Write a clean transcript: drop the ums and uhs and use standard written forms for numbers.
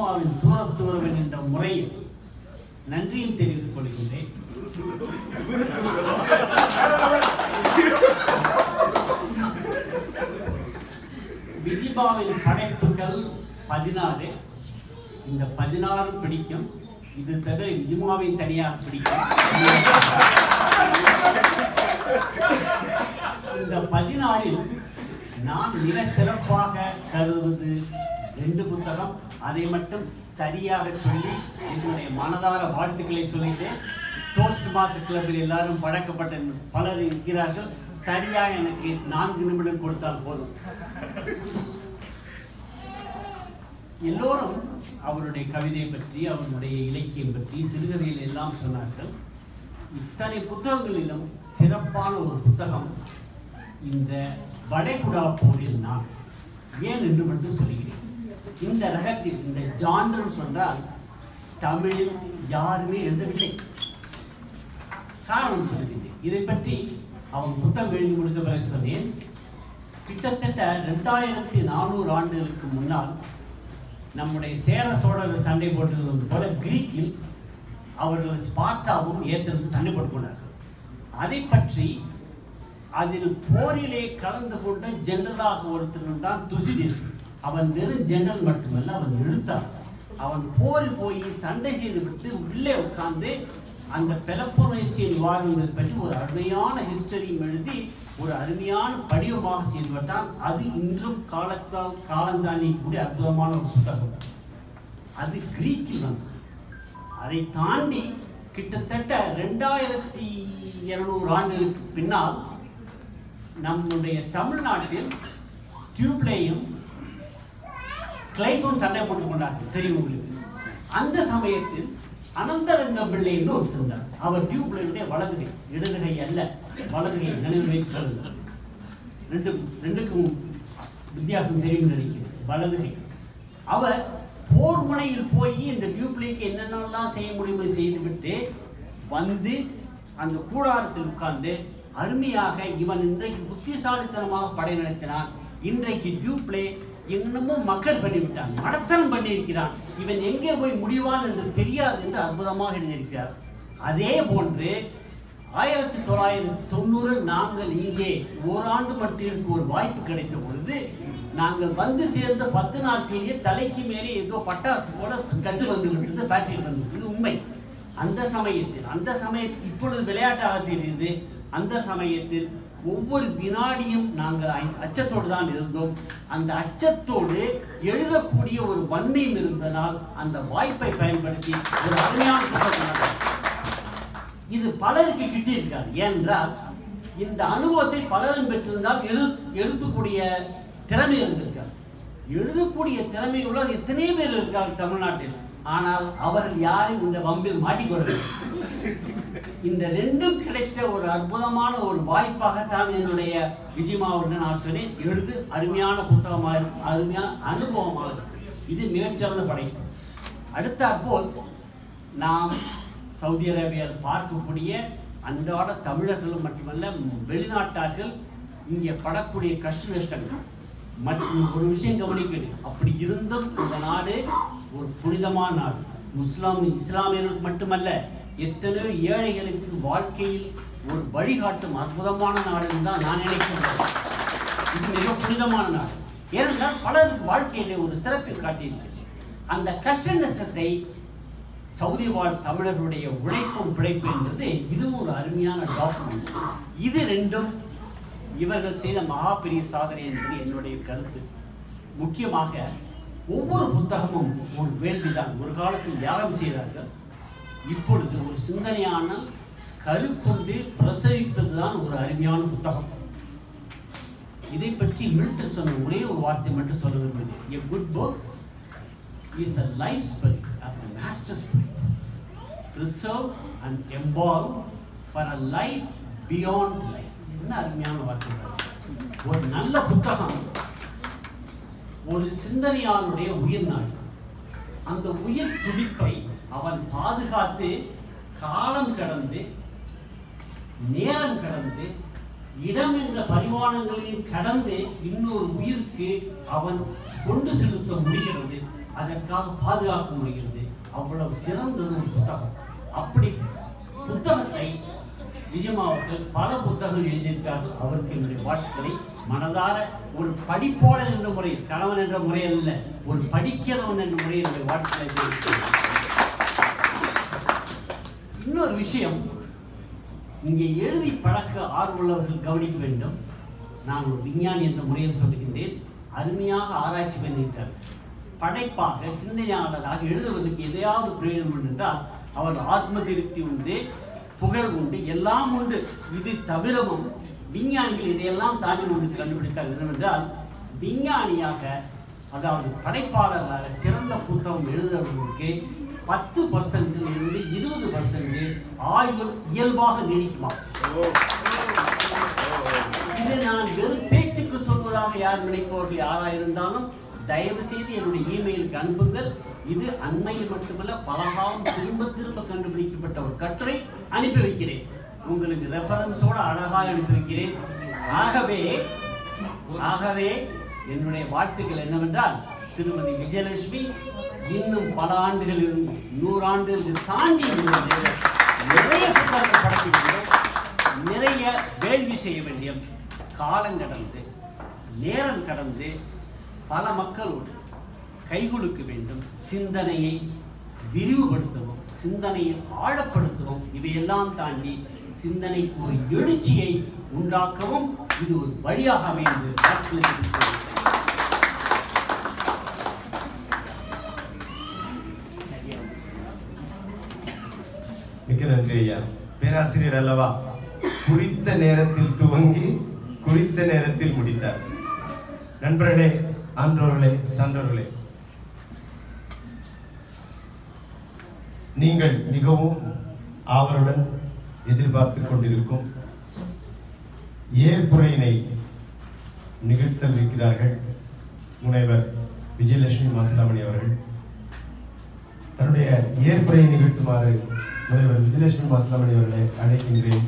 விஜிமாவின் தூரத்துறவன் என்ற முறையில் நன்றியும் தெரிவித்துக் கொள்கின்றேன். விஜிமாவின் படைப்புகள் 16. இந்த 16 பிடிக்கும். இது தவிர விஜிமாவின் தனியாக பிடிக்கும். இந்த 16 நான் மிக சிறப்பாக கருதுவது 2 புத்தகம். அதை மட்டும் சரியாக சொல்லி என்னுடைய மனதார வாழ்த்துக்களை சொல்லிட்டேன். டோஸ்ட் மாஸ்டர் கிளப்பில் எல்லாரும் பழக்கப்பட்ட பலர் இருக்கிறார்கள். சரியா எனக்கு 4 நிமிடம் கொடுத்தால் போதும். எல்லோரும் அவருடைய கவிதை பற்றி, அவருடைய இலக்கியம் பற்றி, சிறுகதையில் எல்லாம் சொன்னார்கள். இத்தனை புத்தகங்களிலும் சிறப்பான ஒரு புத்தகம் இந்த வளைகுடா போரில் நான் ஏன் என்று மட்டும் சொல்கிறேன். இந்த ரகத்தில் இந்த ஜான்டர் சொன்னால் தமிழில் யாருமே எழுதவில்லை. காரணம் சொல்கிறேன். இதை பற்றி அவன் புத்தகம் எழுதி கொடுத்த பிறகு சொன்னேன். கிட்டத்தட்ட 2400 ஆண்டுகளுக்கு முன்னால் நம்முடைய சேர சோழர்கள் சண்டை போட்டது போல கிரீக்கில் அவர்கள் ஸ்பார்ட்டாவும் ஏத்தன்ஸும் சண்டை போட்டுக்கொண்டார்கள். அதை பற்றி அதில் போரிலே கலந்து கொண்ட ஜெனரலாக ஒருத்தர் தான் துசிடியஸ். அவன் வெறும் ஜெனரல் மட்டுமல்ல, அவன் எழுத்தார். அவன் போரில் போய் சண்டை செய்து விட்டு உள்ளே உட்கார்ந்து அந்த பெலப்போனேசியன் வாரங்கள் பற்றி ஒரு அருமையான ஹிஸ்டரியும் எழுதி ஒரு அருமையான படிவமாக செய்து விட்டான். அது இன்றும் காலந்தாண்டிக்கூடிய அற்புதமான ஒரு புத்தகம். அது கிரீக்கில் வந்தது. அதை தாண்டி கிட்டத்தட்ட 2200 ஆண்டுகளுக்கு பின்னால் நம்முடைய தமிழ்நாட்டில் டியூப்லேயும் கிளைவும் சண்டை போட்டுக் கொண்டார்கள். தெரியும் உங்களுக்கு. அந்த சமயத்தில் அனந்தரங்க பிள்ளை என்று ஒருத்தர் இருந்தார். அவர் டியூப்லேயுடைய வலதுகை, இடதுகை அல்ல, வலதுகை. நினைவு வைத்து ரெண்டுக்கும் வித்தியாசம் தெரியும் நினைக்கிறேன். வலதுகை. அவர் போர் முனையில் போய் இந்த டியூப்லேக்கு என்னென்னலாம் செய்ய முடியுமோ செய்துவிட்டு வந்து அந்த கூடாரத்தில் உட்கார்ந்து அருமையாக இவன் இன்றைக்கு புத்திசாலித்தனமாக படை நடத்தினான். இன்றைக்கு டியூப்லே இன்னமும் மக்கள் பண்ணிவிட்டான், மடத்தனம் பண்ணியிருக்கிறான், இவன் எங்கே போய் முடிவான் என்று தெரியாது என்று அற்புதமாக எழுதியிருக்கிறார். அதே போன்று 1990 நாங்கள் இங்கே ஓராண்டு மட்டிற்கு ஒரு வாய்ப்பு கிடைத்த பொழுது நாங்கள் வந்து சேர்ந்த 10 நாட்களிலேயே தலைக்கு மேலே ஏதோ பட்டாசு போல கட்டு வந்து விட்டது, பேட்டரி வந்து. இது உண்மை. அந்த சமயத்தில் இப்பொழுது விளையாட்டாக தெரியுது. அந்த சமயத்தில் ஒவ்வொரு வினாடியும் நாங்கள் அச்சத்தோடு தான் இருந்தோம். அந்த அச்சத்தோடு எழுதக்கூடிய ஒரு வன்மையும் இருந்தனால் அந்த வாய்ப்பை பயன்படுத்தி ஒரு அருமையான புத்தகம் இது பலருக்கு கிட்டியிருக்காது. ஏனென்றால் இந்த அனுபவத்தை பலரும் பெற்றிருந்தால் எழுதக்கூடிய திறமை இருந்திருக்கார். எழுதக்கூடிய திறமை உள்ள எத்தனை பேர் இருக்கார்கள் தமிழ்நாட்டில். ஆனால் அவர்கள் யாரும் இந்த வம்பில் மாட்டிக்கொள்ளவில்லை. இந்த ரெண்டும் கிடைத்த ஒரு அற்புதமான ஒரு வாய்ப்பாகத்தான் என்னுடைய விஜிமாவுடன் நான் சொன்னேன். எழுது அருமையான புத்தகமாக இருக்கும், அருமையான அனுபவமாக இருக்கும். இது மிகச்சிறந்த படைப்பு. அடுத்தாற்போல் நாம் சவுதி அரேபியாவில் பார்க்கக்கூடிய அன்றாட தமிழர்களும் மட்டுமல்ல வெளிநாட்டார்கள் இங்கே படக்கூடிய கஷ்ட நஷ்டங்கள் மற்றும் ஒரு விஷயம் கவனிக்கணும். அப்படி இருந்தும் இந்த நாடு ஒரு புனிதமான நாடு. இஸ்லாமியர்களுக்கு மட்டுமல்ல, எத்தனையோ ஏழைகளுக்கு வாழ்க்கையில் ஒரு வழிகாட்டும் அற்புதமான நாடுன்னு தான் நான் நினைக்கிறேன். இது மிக புனிதமான நாடு. ஏனென்றால் பலருக்கு வாழ்க்கையிலே ஒரு சிறப்பை காட்டியிருக்கிறது. அந்த கஷ்ட நஷ்டத்தை சவுதி வாழ் தமிழர்களுடைய உழைப்பும் பிழைப்பு என்பது இதுவும் ஒரு அருமையான டாக்குமெண்ட். இது ரெண்டும் இவர்கள் செய்த மகா பெரிய சாதனை என்பது என்னுடைய கருத்து. முக்கியமாக ஒவ்வொரு புத்தகமும் ஒரு வேள்விதான். ஒரு காலத்தில் தியாகம் செய்தார்கள். இப்பொழுது ஒரு சிந்தனையான கருக்கொண்டு பிரசவிப்பதுதான் ஒரு அருமையான புத்தகம். இதை பற்றி மில்டன் சொன்ன ஒரே ஒரு வார்த்தை மட்டும் சொல்ல விரும்புகிறேன். A good book is a life spirit of a master spirit, preserved and embalmed for a life beyond life. என்ன அருமையான வார்த்தை. ஒரு நல்ல புத்தகம் ஒரு சிந்தனையாளனுடைய உயிர் நாடி. அந்த உயிர் துடிப்பை அவன் பாதுகாத்து காலம் கடந்து நேரம் கடந்து இடம் என்ற பரிமாணங்களையும் கடந்து இன்னொரு உயிருக்கு அவன் கொண்டு செலுத்த முடிகிறது. அதற்காக பாதுகாக்க முடிகிறது. அவ்வளவு சிறந்தது ஒரு புத்தகம். அப்படி புத்தகத்தை விஜயம்மா அவர்கள் பல புத்தகங்கள் எழுதியிருக்கார்கள். அவருக்கு என்னுடைய வாழ்த்துக்களை மனதார ஒரு படிப்பாளர் என்ற முறையில், கணவன் என்ற முறையில் அல்ல, ஒரு படிக்கிறவன் என்ற முறையில் என்னுடைய வாழ்த்துக்களை தெரிவிக்கிறேன். இன்னொரு விஷயம், இங்கே எழுதி பழக்க ஆர்வமுள்ளவர்கள் கவனிக்க வேண்டும். நான் ஒரு விஞ்ஞானி என்ற முறையில் சொல்லுகின்றேன். அருமையாக ஆராய்ச்சி பண்ணியிருக்கார். படைப்பாக சிந்தனையாளராக எழுதுவதற்கு எதையாவது பிரயோஜனம் என்றால் அவர் ஆத்ம திருப்தி உண்டு, புகழ் உண்டு, எல்லாம் உண்டு. இது தவிரவும் விஞ்ஞானிகள் இதையெல்லாம் தாண்டி ஒன்று கண்டுபிடித்தார். என்னவென்றால், விஞ்ஞானியாக அதாவது படைப்பாளராக சிறந்த புத்தகம் எழுதுறவர்களுக்கு 10% இருந்து 20% ஆயுள் இயல்பாக நீடிக்குமா? இதை நான் வெறும் பேச்சுக்கு சொல்வதாக யார் நினைப்பவர்கள் யாராக இருந்தாலும் தயவு செய்து என்னுடைய இமெயிலுக்கு அனுப்புங்கள். இது அண்மையில் மட்டுமல்ல, பலகாலம் திரும்ப திரும்ப கண்டுபிடிக்கப்பட்ட ஒரு கட்டுரை அனுப்பி வைக்கிறேன். உங்களுக்கு ரெஃபரன்ஸோட அழகாக அனுப்பி வைக்கிறேன். ஆகவே என்னுடைய வாழ்த்துக்கள் என்னவென்றால், திருமதி விஜயலட்சுமி இன்னும் பல ஆண்டுகள் 100 ஆண்டுகளுக்கு தாண்டி நிறைய புத்தகங்கள் படைக்க வேண்டும், நிறைய வேள்வி செய்ய வேண்டிய காலம் கடந்து நேரம் கடந்து பல மக்களோடு கைகுலுக்க வேண்டும். சிந்தனையை விரிவுபடுத்தவும், சிந்தனையை ஆழப்படுத்தவும், இவையெல்லாம் தாண்டி சிந்தனைக்கு ஒரு எழுச்சியை உண்டாக்கவும் இது ஒரு வழியாக அமைந்து மிக்க நன்றி ஐயா. பேராசிரியர் அல்லவா, குறித்த நேரத்தில் துவங்கி குறித்த நேரத்தில் முடித்தார். நண்பர்களே, ஆன்றோர்களே, சான்றோர்களே, நீங்கள் மிகவும் ஆவலுடன் எதிர்பார்த்து கொண்டிருக்கும் ஏற்புரையினை நிகழ்த்தவிருக்கிறார்கள் முனைவர் விஜயலட்சுமி மாசிலாமணி அவர்கள். தன்னுடைய ஏற்புரையை நிகழ்த்துமாறு முனைவர் விஜயலட்சுமி மாசிலாமணி அவர்களை அழைக்கின்றேன்.